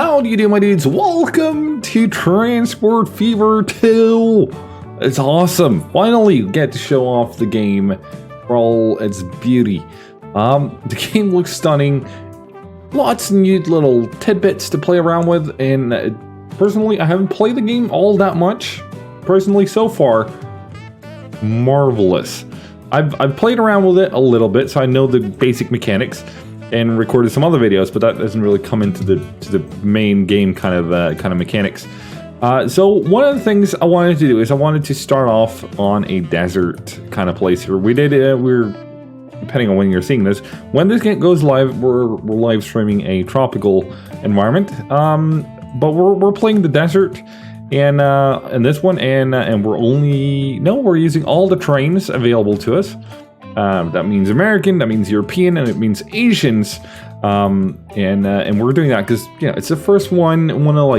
How do you do, my dudes? Welcome to Transport Fever 2. It's awesome. Finally get to show off the game for all its beauty. The game looks stunning. Lots of new little tidbits to play around with, and personally, I haven't played the game all that much. Personally, so far, marvelous. I've played around with it a little bit, so I know the basic mechanics, and recorded some other videos, but that doesn't really come into the main game kind of mechanics. So one of the things I wanted to do is I wanted to start off on a desert kind of place here. We're depending on when you're seeing this, when this game goes live, we're live streaming a tropical environment. But we're playing the desert, and in this one, and we're using all the trains available to us. That means American, that means European, and it means Asians. And we're doing that because it's the first one. I want to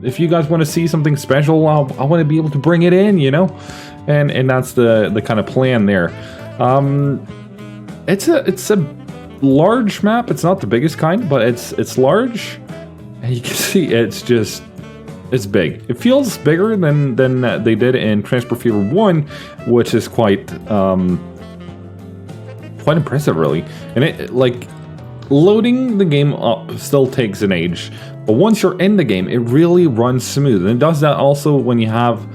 if you guys want to see something special, I want to be able to bring it in, and that's the kind of plan there. It's a large map. It's not the biggest kind, but it's large, and you can see it's big. It feels bigger than they did in Transport Fever 1, which is quite impressive, really. And it loading the game up still takes an age, but once you're in the game, it really runs smooth. And it does that also when you have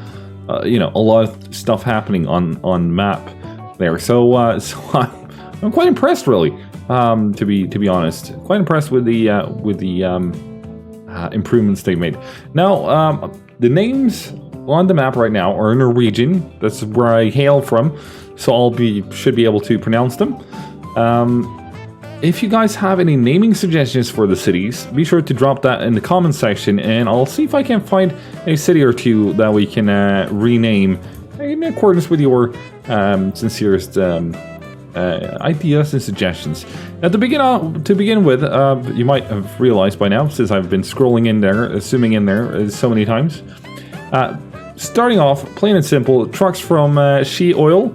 a lot of stuff happening on map there. So I'm quite impressed, really. To be honest, quite impressed with the improvements they made. Now, the names on the map right now are in Norwegian. That's where I hail from, so should be able to pronounce them. If you guys have any naming suggestions for the cities, be sure to drop that in the comments section, and I'll see if I can find a city or two that we can rename in accordance with your sincerest ideas and suggestions. Now, to begin with, you might have realized by now, since I've been scrolling in there, zooming in there so many times. Starting off, plain and simple, trucks from She Oil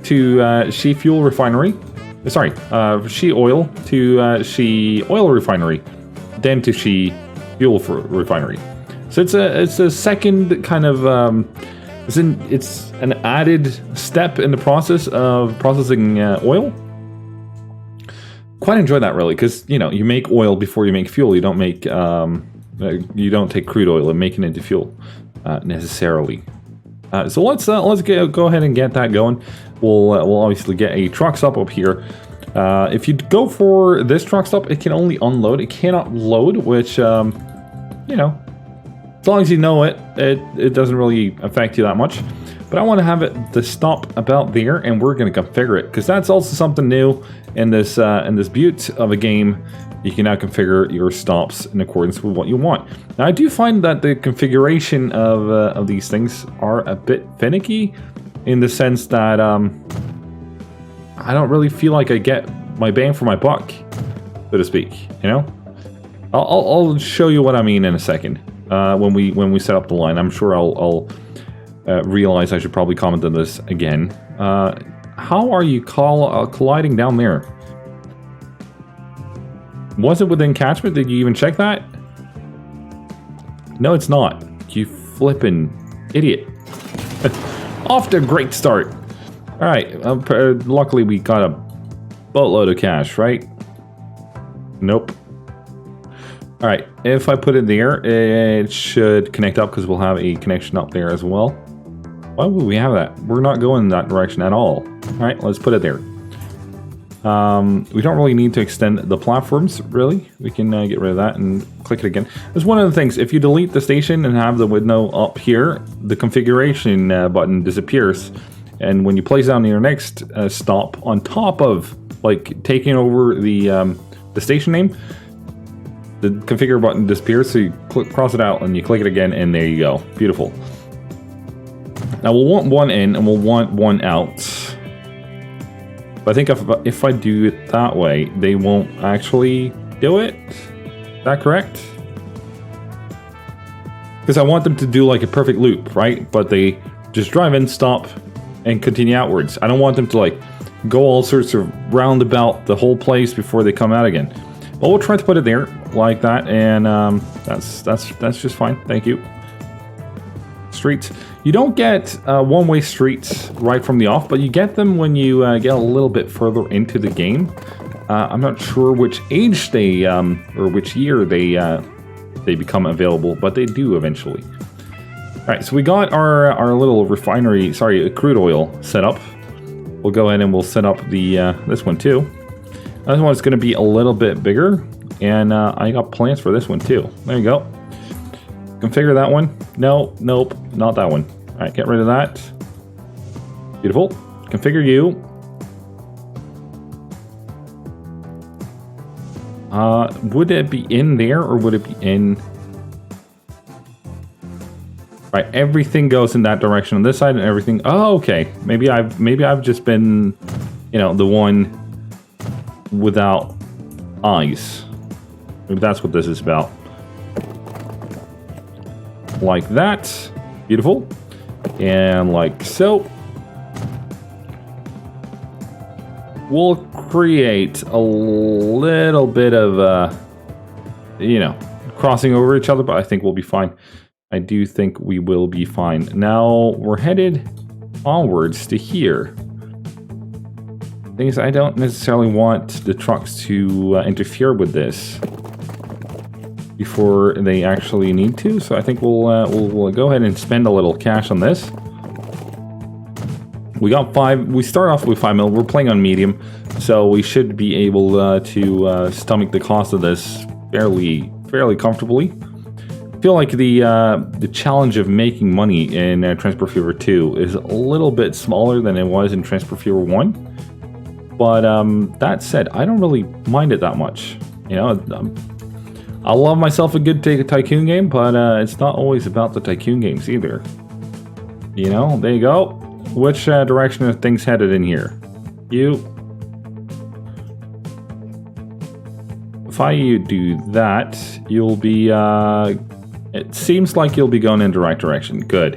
to She Fuel Refinery. Sorry, She Oil to She Oil Refinery, then to She Fuel Refinery. So it's a second kind of it's an added step in the process of processing oil. Quite enjoy that, really, because you make oil before you make fuel. You don't take crude oil and make it into fuel necessarily. So let's go ahead and get that going. We'll obviously get a truck stop up here. If you go for this truck stop, it can only unload. It cannot load, which as long as you know it doesn't really affect you that much. But I want to have it to stop about there, and we're going to configure it, because that's also something new in this beaut of a game. You can now configure your stops in accordance with what you want. Now, I do find that the configuration of these things are a bit finicky, in the sense that I don't really feel like I get my bang for my buck, so to speak. I'll show you what I mean in a second. When we set up the line, I'm sure I'll realize I should probably comment on this again. How are you colliding down there? Was it within catchment? Did you even check that? No, it's not. You flippin' idiot. Off to a great start. All right. Luckily, we got a boatload of cash, right? Nope. All right. If I put it there, it should connect up, because we'll have a connection up there as well. Why would we have that? We're not going in that direction at all. All right. Let's put it there. We don't really need to extend the platforms, really. We can get rid of that and click it again. There's one of the things. If you delete the station and have the window up here, the configuration button disappears. And when you place down your next stop on top of taking over the station name, the configure button disappears. So you cross it out and you click it again, and there you go. Beautiful. Now we'll want one in and we'll want one out. But I think if I do it that way, they won't actually do it. Is that correct? Because I want them to do a perfect loop, right? But they just drive in, stop, and continue outwards. I don't want them to go all sorts of roundabout the whole place before they come out again. But we'll try to put it there like that, and that's just fine. Thank you. Streets. You don't get one-way streets right from the off, but you get them when you get a little bit further into the game. I'm not sure which age they or which year they become available, but they do eventually. All right, so we got our little refinery, sorry, crude oil set up. We'll go ahead and we'll set up the this one too. This one's going to be a little bit bigger, and I got plans for this one too. There you go. Configure that one. No, nope, not that one. All right, get rid of that. Beautiful. Configure you. Would it be in there or would it be in? Right, everything goes in that direction on this side, and everything. Oh, okay. Maybe I've just been, you know, the one without eyes. Maybe that's what this is about. Like that. Beautiful. And like so. We'll create a little bit of, you know, crossing over each other, but I think we'll be fine. I do think we will be fine. Now we're headed onwards to here. Thing is, I don't necessarily want the trucks to interfere with this before they actually need to. So I think we'll go ahead and spend a little cash on this. We got 5. We start off with 5 mil. We're playing on medium, so we should be able to stomach the cost of this fairly comfortably. I feel like the challenge of making money in Transport Fever 2 is a little bit smaller than it was in Transport Fever 1. But that said, I don't really mind it that much. You know, I love myself a good tycoon game, but it's not always about the tycoon games either. You know, there you go. Which direction are things headed in here? You. If I do that, you'll be... it seems like you'll be going in the right direction. Good.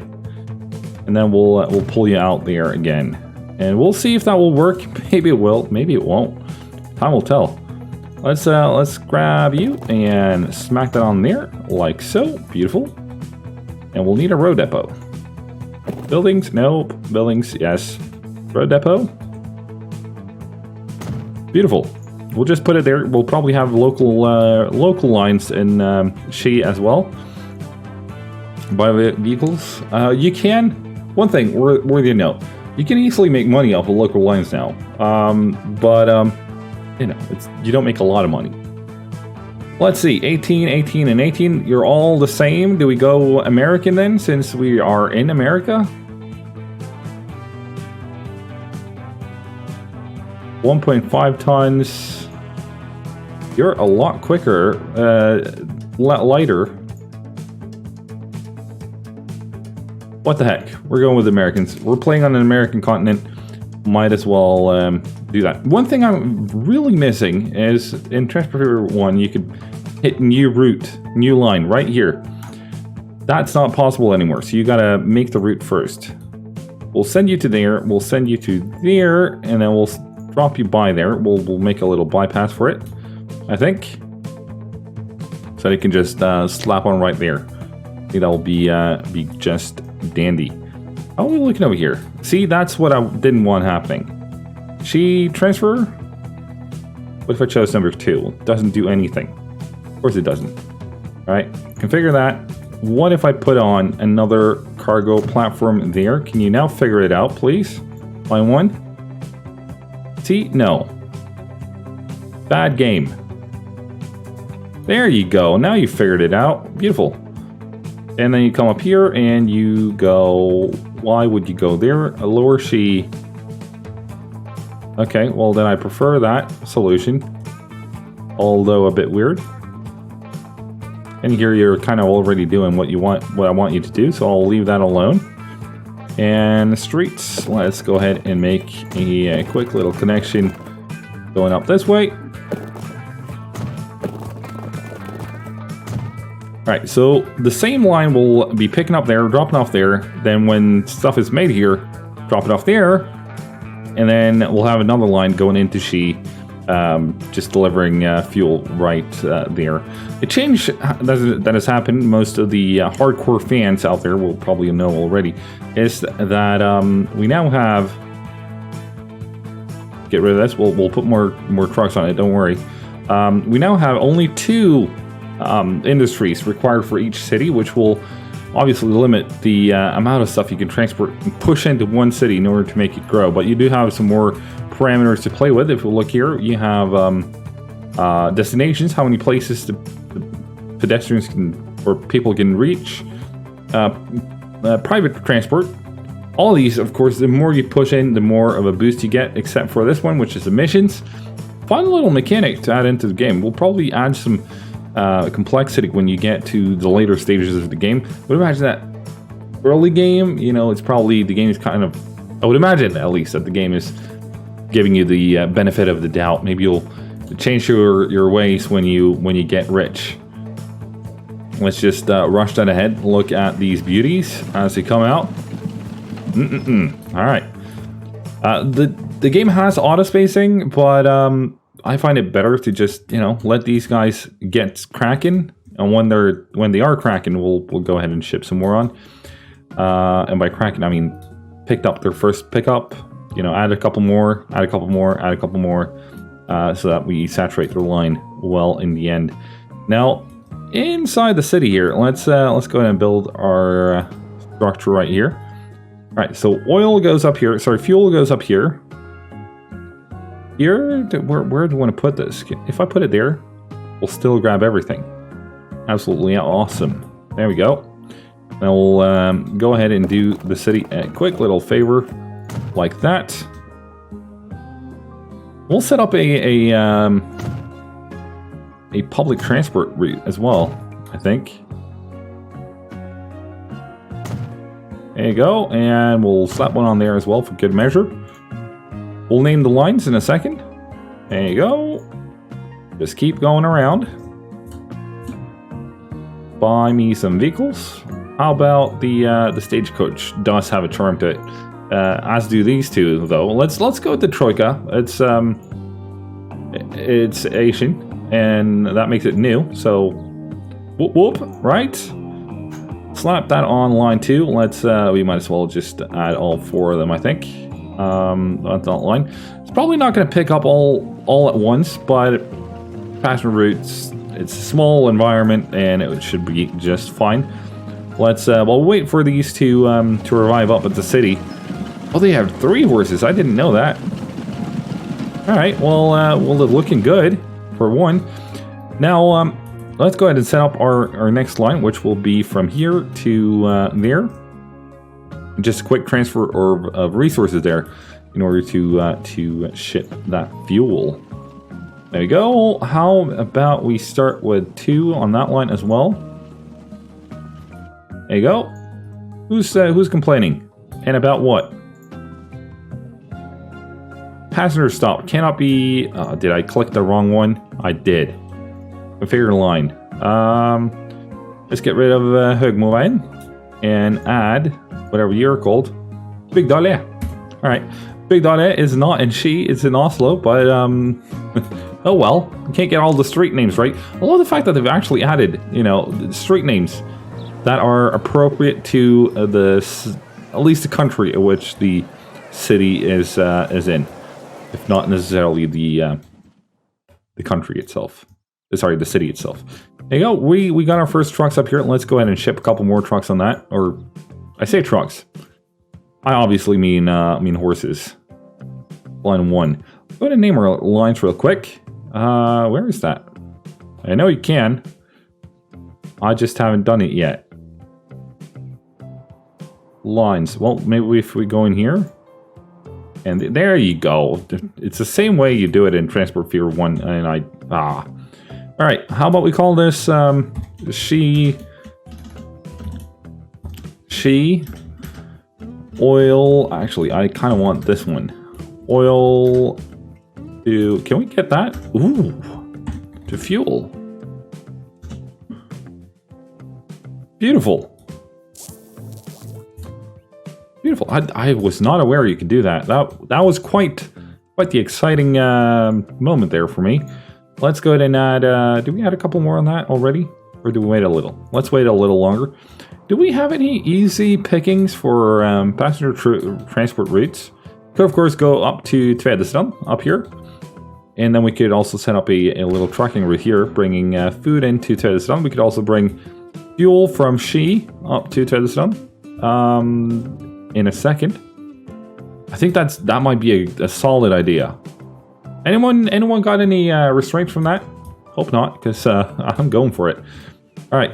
And then we'll pull you out there again. And we'll see if that will work. Maybe it will. Maybe it won't. Time will tell. Let's grab you and smack that on there, like so. Beautiful. And we'll need a road depot. Buildings? Nope. Buildings, yes. Road depot. Beautiful. We'll just put it there. We'll probably have local lines in She as well. Buy vehicles. You can. One thing worthy of note. You can easily make money off of local lines now. You know, you don't make a lot of money. Let's see. 18, 18, and 18. You're all the same. Do we go American then, since we are in America? 1.5 tons. You're a lot quicker, lighter. What the heck? We're going with Americans. We're playing on an American continent. Might as well do that. One thing I'm really missing is in Transport Fever 1, you could hit new route, new line right here. That's not possible anymore, so you gotta make the route first. We'll send you to there, we'll send you to there, and then we'll drop you by there. We'll make a little bypass for it, I think. So they can just slap on right there. I think that will be just dandy. How are we looking over here? See, that's what I didn't want happening. She transfer? What if I chose number 2? Doesn't do anything. Of course it doesn't. All right, configure that. What if I put on another cargo platform there? Can you now figure it out, please? Line 1? See? No. Bad game. There you go. Now you figured it out. Beautiful. And then you come up here and you go... Why would you go there? A lower She. Okay, well then I prefer that solution. Although a bit weird. And here you're kind of already doing what I want you to do, so I'll leave that alone. And the streets, let's go ahead and make a quick little connection going up this way. Alright, so the same line will be picking up there, dropping off there, then when stuff is made here, drop it off there, and then we'll have another line going into She just delivering fuel right there. A change that has happened, most of the hardcore fans out there will probably know already, is that we now have... Get rid of this. We'll put more trucks on it, don't worry. We now have only 2 industries required for each city, which will obviously limit the amount of stuff you can transport and push into one city in order to make it grow. But you do have some more parameters to play with. If we look here, you have destinations, how many places the pedestrians can or people can reach, private transport. All these, of course, the more you push in, the more of a boost you get, except for this one, which is emissions. Fun little mechanic to add into the game. We'll probably add some complexity when you get to the later stages of the game. But imagine that early game, you know, it's probably, the game is kind of, I would imagine at least, that the game is giving you the benefit of the doubt. Maybe you'll change your ways when you get rich. Let's just rush that ahead. Look at these beauties as they come out. All right. The game has auto spacing, but I find it better to just, you know, let these guys get cracking, and when they are cracking, we'll go ahead and ship some more on. And by cracking, I mean picked up their first pickup. You know, add a couple more, add a couple more, add a couple more, so that we saturate the line well in the end. Now, inside the city here, let's go ahead and build our structure right here. All right, so oil goes up here. Sorry, fuel goes up here. Here, where do I want to put this? If I put it there, we'll still grab everything. Absolutely awesome. There we go. Now we'll go ahead and do the city a quick little favor, like that. We'll set up a public transport route as well, I think. There you go, and we'll slap one on there as well for good measure. We'll name the lines in a second. There you go. Just keep going around. Buy me some vehicles. How about the stagecoach? Does have a charm to it, as do these two, though. Let's go with the Troika. It's Asian, and that makes it new. So, whoop whoop, right? Slap that on line 2. Let's we might as well just add all 4 of them, I think. On that line. It's probably not going to pick up all at once, but passenger routes, it's a small environment and it should be just fine. Let's we'll wait for these to revive up at the city. Oh, they have 3 horses. I didn't know that. All right, well, they're looking good for one. Now, let's go ahead and set up our next line, which will be from here to there. Just a quick transfer of resources there in order to ship that fuel. There we go. How about we start with 2 on that line as well? There you go. Who's complaining? And about what? Passenger stop cannot be. Did I click the wrong one? I did. Configure line. Let's get rid of Högmoen and add whatever you're called. Big Dale. All right. Big Dale is not in She, it's in Oslo, but oh well. You can't get all the street names right. I love the fact that they've actually added, you know, street names that are appropriate to at least the country in which the city is in, if not necessarily the country itself. Sorry, the city itself. There you go. We got our first trucks up here. Let's go ahead and ship a couple more trucks on that. Or I say trucks. I obviously mean horses. Line 1. Go ahead and name our lines real quick. Where is that? I know you can. I just haven't done it yet. Lines. Well, maybe if we go in here. And there you go. It's the same way you do it in Transport Fear 1. And all right, how about we call this she oil. Actually, I kind of want this one. Oil to, can we get that? Ooh, to fuel. Beautiful. Beautiful. I was not aware you could do that. That was quite quite the exciting moment there for me. Let's go ahead and add, did we add a couple more on that already? Or do we wait a little? Let's wait a little longer. Do we have any easy pickings for passenger transport routes? Could of course go up to Tvedestrand, up here. And then we could also set up a little trucking route here, bringing food into Tvedestrand. We could also bring fuel from Ski up to Tvedestrand in a second. I think that might be a solid idea. Anyone got any restraint from that? Hope not, because I'm going for it. All right.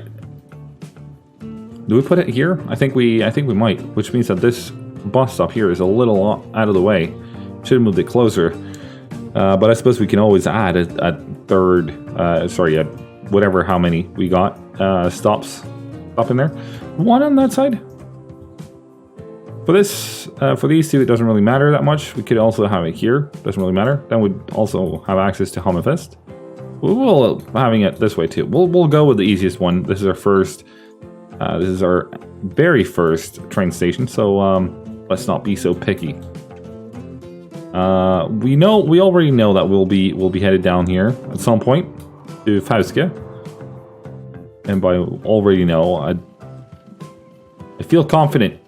Do we put it here? I think we might, which means that this bus stop here is a little out of the way. Should have moved it closer. But I suppose we can always add a third, whatever how many we got stops up in there. One on that side. For this, for these two, it doesn't really matter that much. We could also have it here. Doesn't really matter. Then we'd also have access to Hammerfest. We'll having it this way too. We'll go with the easiest one. This is our first. This is our very first train station. So let's not be so picky. We already know that we'll be headed down here at some point to Fauske. And by already know, I feel confident.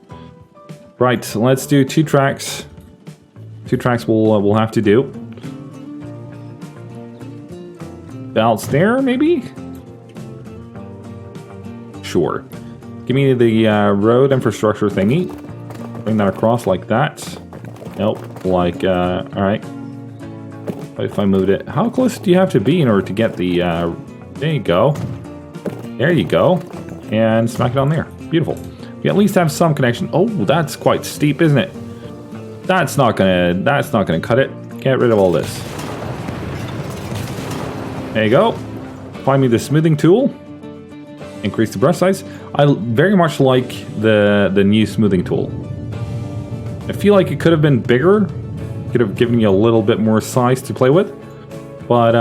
Right, so let's do 2 tracks. 2 tracks we'll have to do. Belts there, maybe? Sure. Give me the road infrastructure thingy. Bring that across like that. Nope, like, alright. If I moved it, how close do you have to be in order to get the, there you go. There you go. And smack it on there. Beautiful. We at least have some connection. Oh, that's quite steep, isn't it? That's not gonna cut it. Get rid of all this. There you go. Find me the smoothing tool. Increase the brush size. I very much like the new smoothing tool. I feel like it could have been bigger. Could have given you a little bit more size to play with. But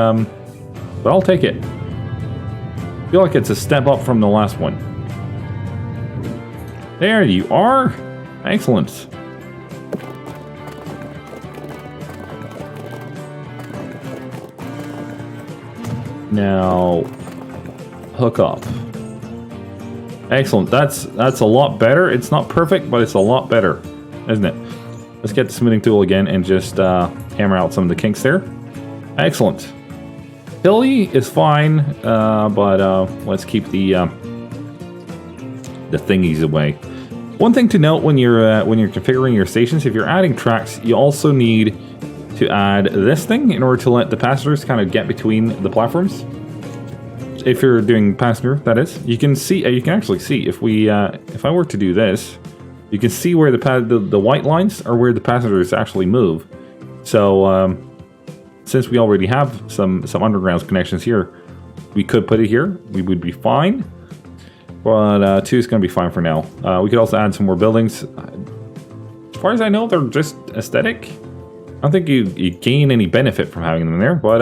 I'll take it. I feel like it's a step up from the last one. There you are. Excellent. Now, hook up. Excellent. That's a lot better. It's not perfect, but it's a lot better, isn't it? Let's get the smoothing tool again and just hammer out some of the kinks there. Excellent. Hilly is fine, but let's keep the thingies away. One thing to note when you're configuring your stations, if you're adding tracks, you also need to add this thing in order to let the passengers kind of get between the platforms. If you're doing passenger, that is, you can see, you can actually see if we, if I were to do this, you can see where the white lines are where the passengers actually move. So since we already have some underground connections here, we could put it here. We would be fine. But 2 is going to be fine for now. We could also add some more buildings. As far as I know, they're just aesthetic. I don't think you gain any benefit from having them in there. But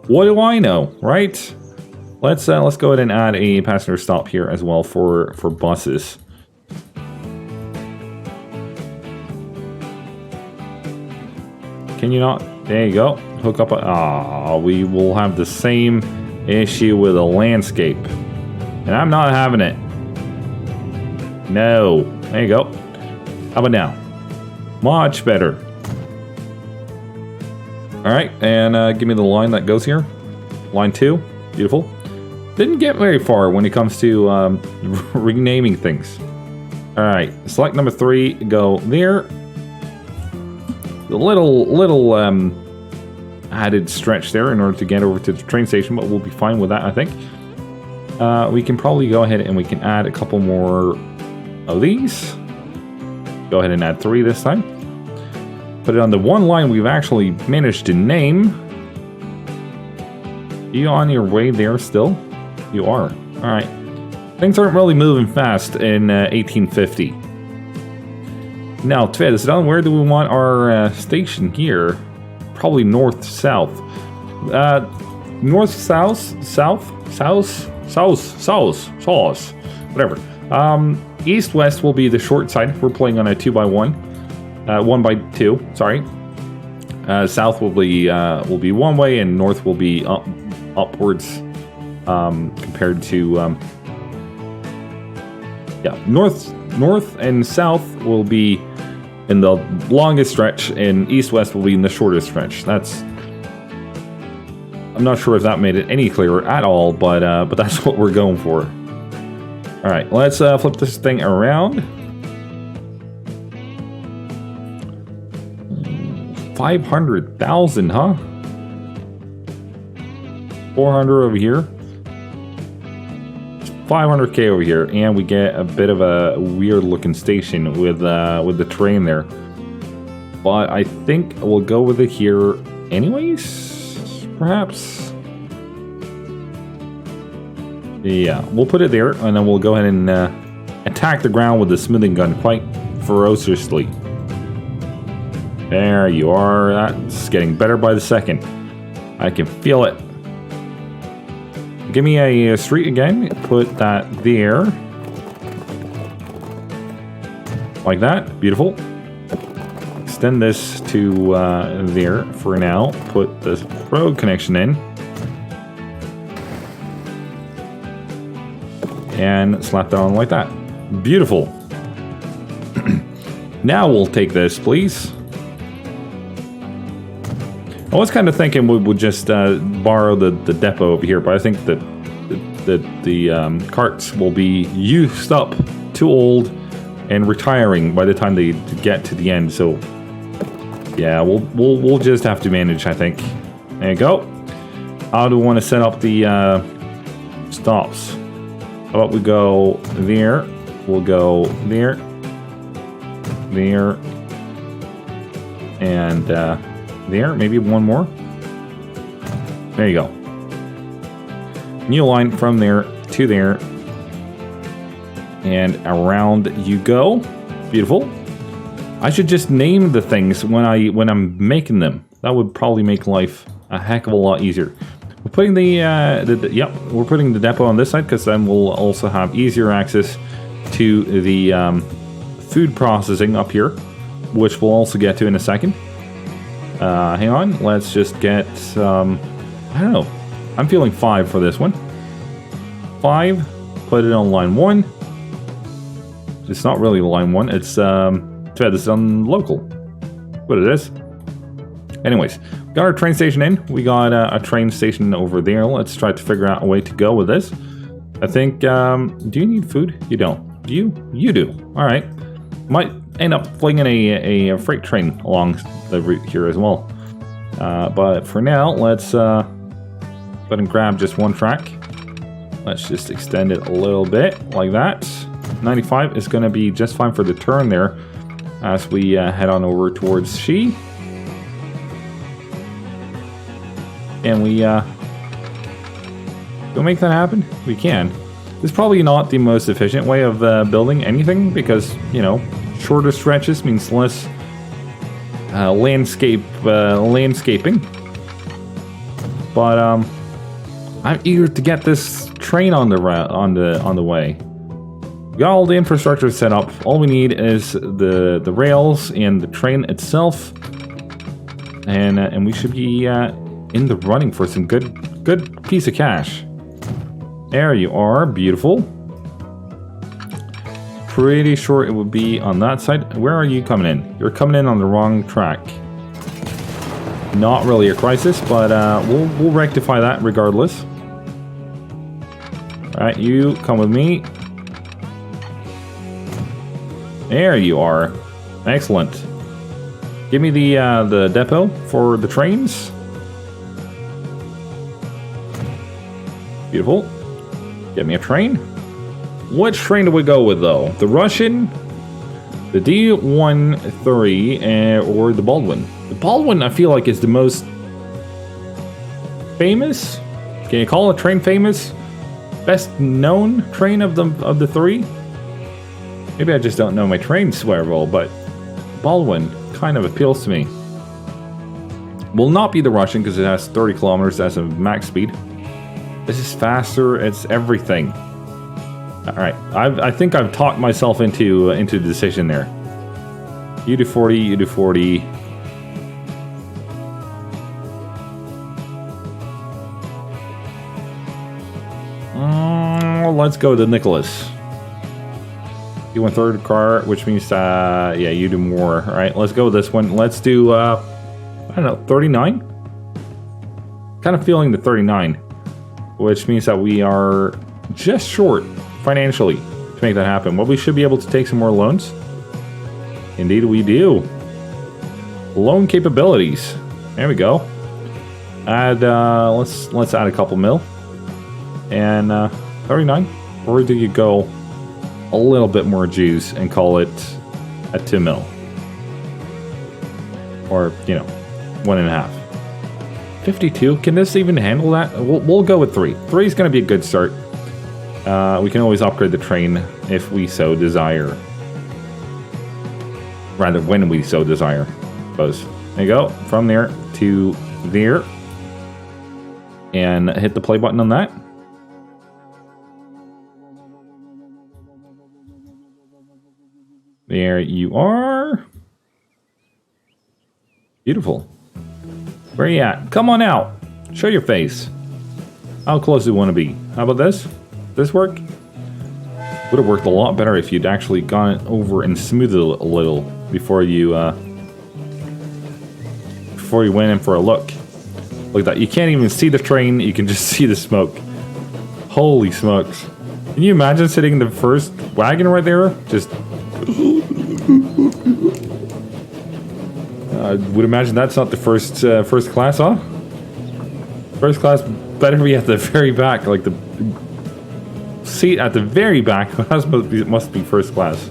what do I know, right? Let's go ahead and add a passenger stop here as well for buses. Can you not? There you go. Hook up. We will have the same issue with a landscape. And I'm not having it. No. There you go. How about now? Much better. Alright, and give me the line that goes here. Line 2. Beautiful. Didn't get very far when it comes to renaming things. Alright, select number 3. Go there. A little added stretch there in order to get over to the train station, but we'll be fine with that, I think. We can probably go ahead and we can add a couple more of these. Go ahead and add 3 this time. Put it on the one line we've actually managed to name. You on your way there still? You are. Alright. Things aren't really moving fast in 1850. Now, Tvedestrand, where do we want our station here? Probably north-south. South, whatever. East-west will be the short side. We're playing on a 2x1. 1x2, sorry. South will be one way, and north will be upwards compared to yeah, north and south will be in the longest stretch, and east-west will be in the shortest stretch. I'm not sure if that made it any clearer at all, but that's what we're going for. All right, let's flip this thing around. 500,000, huh? 400 over here. 500k over here, and we get a bit of a weird-looking station with the train there. But I think we'll go with it here, anyways. Perhaps. Yeah, we'll put it there, and then we'll go ahead and attack the ground with the smithing gun quite ferociously. There you are. That's getting better by the second. I can feel it. Give me a street again. Put that there. Like that. Beautiful. Extend this to there for now. Put the road connection in. And slap that on like that. Beautiful. Now we'll take this, please. I was kind of thinking we would just borrow the depot over here, but I think that the carts will be used up, too old, and retiring by the time they get to the end. So yeah, we'll just have to manage, I think. There you go. How do we want to set up the stops? How about we go there? We'll go there, there, and there, maybe one more. There you go. New line from there to there. And around you go. Beautiful. I should just name the things when I'm making them. That would probably make life a heck of a lot easier. We're putting yep, we're putting the depot on this side because then we'll also have easier access to the food processing up here, which we'll also get to in a second. Hang on, let's just get, I don't know, I'm feeling 5 for this one. 5, put it on line 1. It's not really line 1, it's, this is on local. What it is. Anyways, got our train station in. We got a train station over there. Let's try to figure out a way to go with this. I think, do you need food? You don't. Do you? You do. All right. Might end up flinging a freight train along the route here as well. But for now, let's go ahead and grab just one track. Let's just extend it a little bit like that. 95 is going to be just fine for the turn there as we head on over towards She. And we go make that happen? We can. This is probably not the most efficient way of building anything because, you know, shorter stretches means less landscaping. But I'm eager to get this train on the way. We got all the infrastructure set up. All we need is the rails and the train itself, and we should be in the running for some good piece of cash. There you are, beautiful. Pretty sure it would be on that side. Where are you coming in? You're coming in on the wrong track. Not really a crisis, but we'll rectify that regardless. All right, you come with me. There you are. Excellent. Give me the depot for the trains. Beautiful. Get me a train. Which train do we go with, though? The Russian, the D13, or the Baldwin? The Baldwin, I feel like, is the most famous. Can you call a train famous? Best known train of the three? Maybe I just don't know my trains very well, but Baldwin kind of appeals to me. Will not be the Russian because it has 30 kilometers as a max speed. This is faster. It's everything. All right, I think I've talked myself into the decision there. You do 40. You do 40. Let's go to Nicholas. You want third car, which means, yeah, you do more. All right, let's go with this one. Let's do, I don't know, 39? Kind of feeling the 39, which means that we are just short financially to make that happen. Well, we should be able to take some more loans. Indeed we do. Loan capabilities. There we go. Add, let's add a couple mil. And 39. Or do you go a little bit more juice and call it a 2 mil? Or, you know, 1.5. 52. Can this even handle that? We'll go with 3. 3 is going to be a good start. We can always upgrade the train if we so desire. Rather, when we so desire. I suppose. There you go. From there to there. And hit the play button on that. There you are. Beautiful. Where are you at? Come on out. Show your face. How close do you want to be? How about this? This work? Would have worked a lot better if you'd actually gone over and smoothed it a little before you went in for a look. Look at that. You can't even see the train. You can just see the smoke. Holy smokes. Can you imagine sitting in the first wagon right there? Just... I would imagine that's not the first class, huh? First class better be at the very back, like the seat at the very back. must be first class,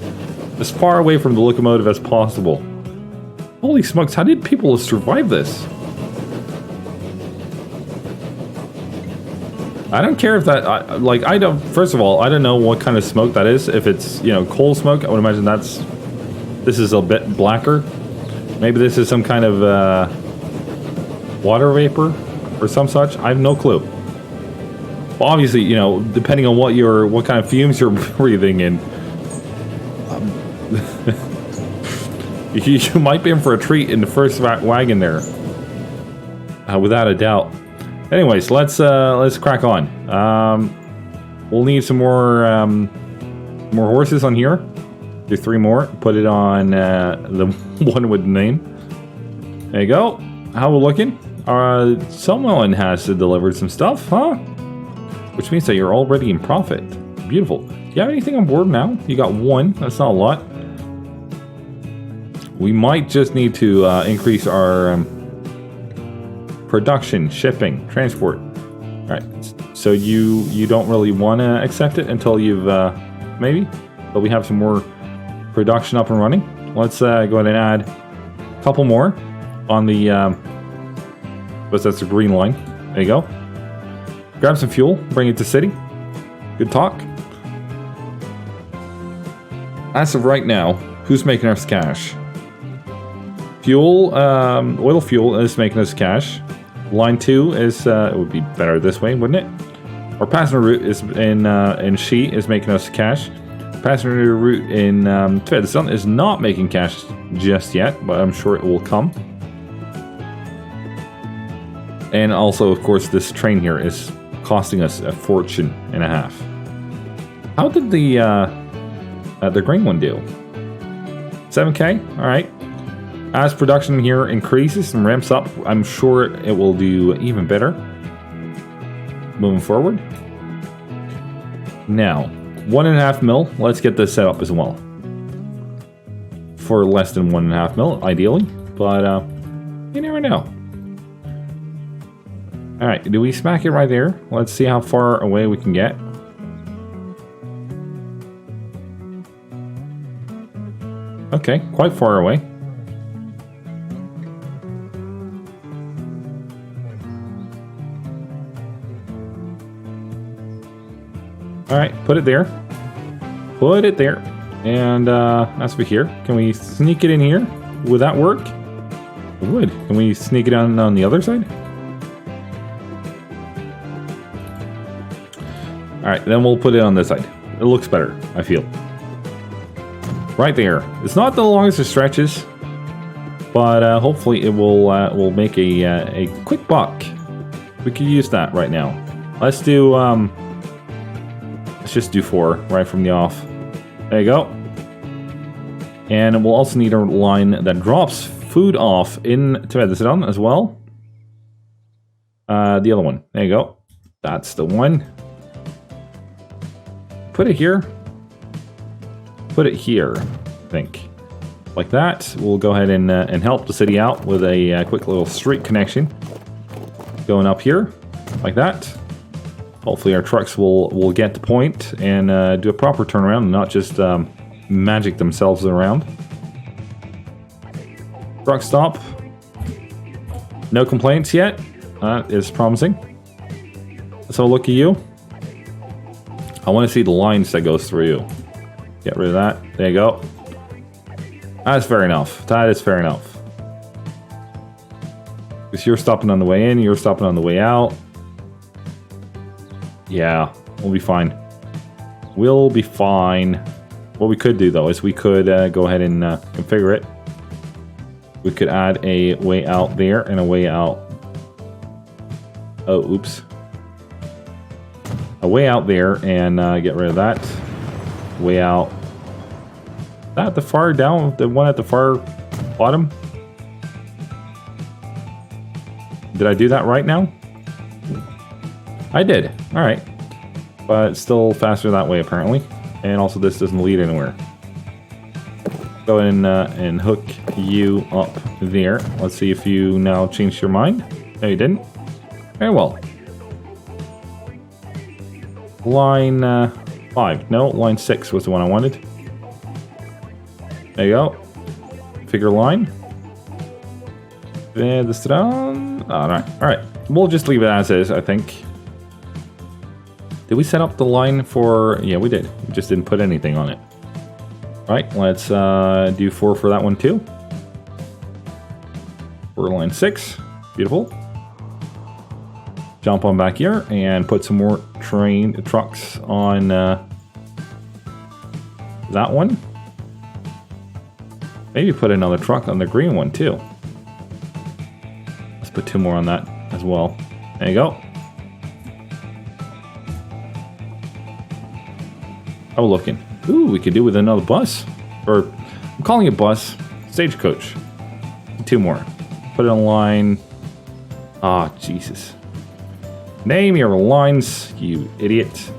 as far away from the locomotive as possible. Holy smokes! How did people survive this? I don't care if that, like, I don't. First of all, I don't know what kind of smoke that is. If it's, you know, coal smoke, I would imagine this is a bit blacker. Maybe this is some kind of water vapor or some such. I have no clue. Well, obviously, you know, depending on what kind of fumes you're breathing in, you might be in for a treat in the first wagon there, without a doubt. Anyways, let's crack on. We'll need some more horses on here. Do 3 more. Put it on the one with the name. There you go. How we looking? Someone has delivered some stuff, huh? Which means that you're already in profit. Beautiful. Do you have anything on board now? You got 1. That's not a lot. We might just need to increase our production, shipping, transport. All right. So you don't really want to accept it until you've maybe, but we have some more production up and running. Let's go ahead and add a couple more on the but that's the green line. There you go. Grab some fuel, bring it to city. Good talk. As of right now, who's making us cash? Fuel, oil fuel is making us cash. Line 2 is it would be better this way, wouldn't it? Our passenger route is in She is making us cash. Passenger route in the Sun is not making cash just yet, but I'm sure it will come. And also, of course, this train here is costing us a fortune and a half. How did the green one do? 7K? All right. As production here increases and ramps up, I'm sure it will do even better. Moving forward. Now, 1.5 mil. Let's get this set up as well. For less than 1.5 mil, ideally. But you never know. All right, do we smack it right there? Let's see how far away we can get. Okay, quite far away. All right, put it there. Put it there. And as for here, can we sneak it in here? Would that work? It would. Can we sneak it on the other side? All right, then we'll put it on this side. It looks better, I feel. Right there. It's not the longest of stretches, but hopefully it will make a quick buck. We could use that right now. Let's do Let's just do 4 right from the off. There you go. And we'll also need a line that drops food off into Edison as well. The other one. There you go. That's the one. Put it here. Put it here, I think. Like that. We'll go ahead and help the city out with a quick little street connection. Going up here, like that. Hopefully our trucks will get the point and do a proper turnaround and not just magic themselves around. Truck stop. No complaints yet. That is promising. So look at you. I want to see the lines that goes through you. Get rid of that. There you go. That's fair enough. That is fair enough. Because you're stopping on the way in, you're stopping on the way out. Yeah, we'll be fine. We'll be fine. What we could do though is we could go ahead and configure it. We could add a way out there and a way out. Oh, oops. A way out there and get rid of that. Way out. That the far down, the one at the far bottom. Did I do that right now? I did. All right. But it's still faster that way apparently. And also this doesn't lead anywhere. Go ahead and hook you up there. Let's see if you now changed your mind. No, you didn't. Very well. Line 5. No, line 6 was the one I wanted. There you go. Figure line. Alright, alright. We'll just leave it as is, I think. Did we set up the line for... Yeah, we did. We just didn't put anything on it. Alright, let's do 4 for that one too. For line 6. Beautiful. Jump on back here and put some more train trucks on that one. Maybe put another truck on the green one too. Let's put 2 more on that as well. There you go. Oh, looking. Ooh, we could do with another bus. Or, I'm calling it bus. Stagecoach. 2 more. Put it on line. Ah, oh, Jesus. Name your lines, you idiot.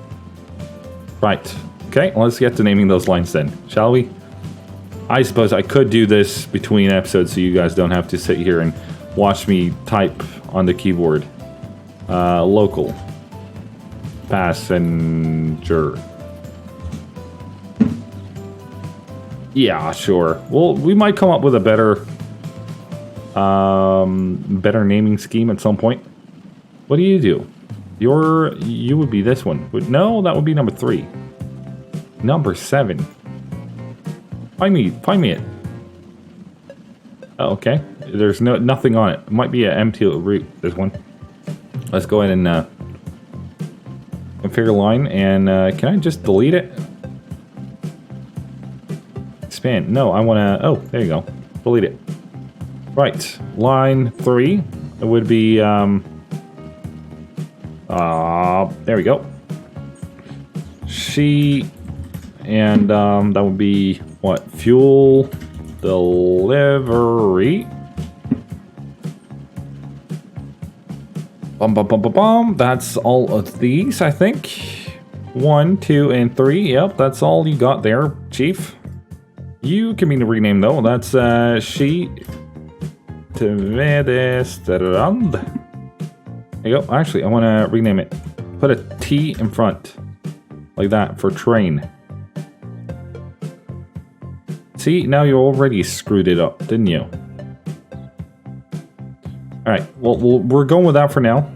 Right. Okay, let's get to naming those lines then, shall we? I suppose I could do this between episodes so you guys don't have to sit here and watch me type on the keyboard. Local. Passenger. Yeah, sure. Well, we might come up with a better better naming scheme at some point. What do you do? You would be this one. No, that would be number 3. Number 7. Find me it. Oh, okay. There's nothing on it. It might be an empty route, this one. Let's go ahead and configure line and can I just delete it? Expand. No, I wanna there you go. Delete it. Right. Line 3. It would be there we go. She and that would be what? Fuel delivery. That's all of these, I think. 1, 2, and 3. Yep, that's all you got there, Chief. You can be renamed though. That's she. There you go. Actually, I want to rename it. Put a T in front. Like that for train. See, now you already screwed it up, didn't you? Alright, well, we're going with that for now.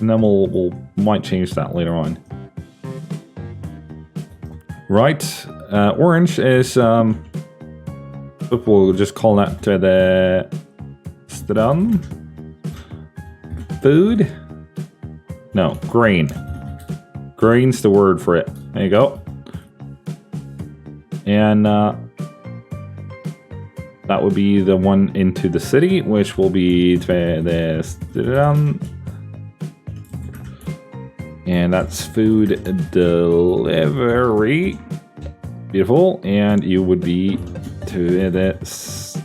And then we'll might change that later on. Right. Orange is, we'll just call that to the food. No, grain. Grain's the word for it. There you go. And that would be the one into the city, which will be the And that's food delivery. Beautiful. And you would be to this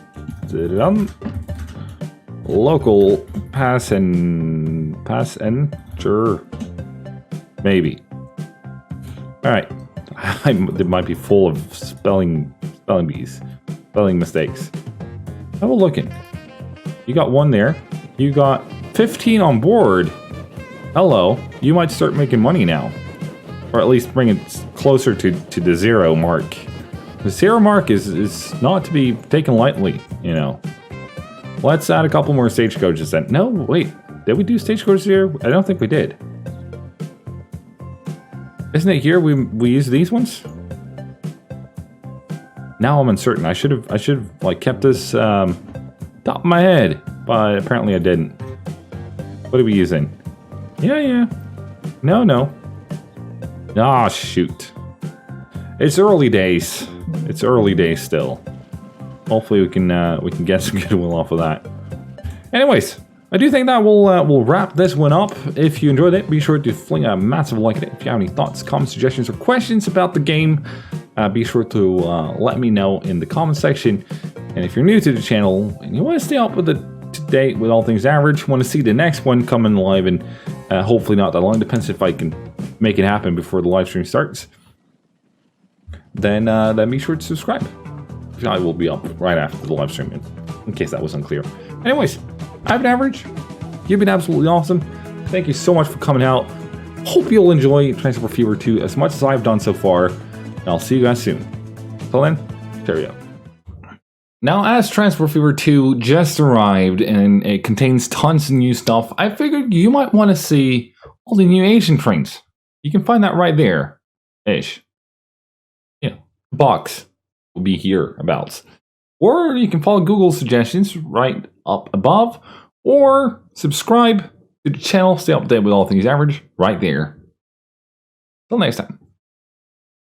local passenger. Maybe. Alright. It might be full of spelling mistakes. Have a looking. You got one there. You got 15 on board. Hello. You might start making money now. Or at least bring it closer to the 0 mark. The 0 mark is not to be taken lightly, you know. Let's add a couple more stagecoaches then. No, wait. Did we do stagecoaches here? I don't think we did. Isn't it here we use these ones? Now I'm uncertain. I should have like kept this top of my head, but apparently I didn't. What are we using? Yeah. No. Ah, shoot. It's early days. It's early days still. Hopefully we can get some goodwill off of that. Anyways, I do think that will wrap this one up. If you enjoyed it, be sure to fling a massive like at it. If you have any thoughts, comments, suggestions, or questions about the game, be sure to let me know in the comment section. And if you're new to the channel and you want to stay up with to date with all things average, want to see the next one coming live, and hopefully not that long, depends if I can make it happen before the live stream starts, then be sure to subscribe. I will be up right after the live stream, in case that was unclear. Anyways, I've been Average. You've been absolutely awesome. Thank you so much for coming out. Hope you'll enjoy Transfer Fever 2 as much as I've done so far. And I'll see you guys soon. Until then, cheerio. Now, as Transfer Fever 2 just arrived and it contains tons of new stuff, I figured you might want to see all the new Asian trains. You can find that right there. Ish. Yeah. The box will be hereabouts. Or you can follow Google's suggestions right up above. Or subscribe to the channel, stay up to date with all things average right there. Till next time.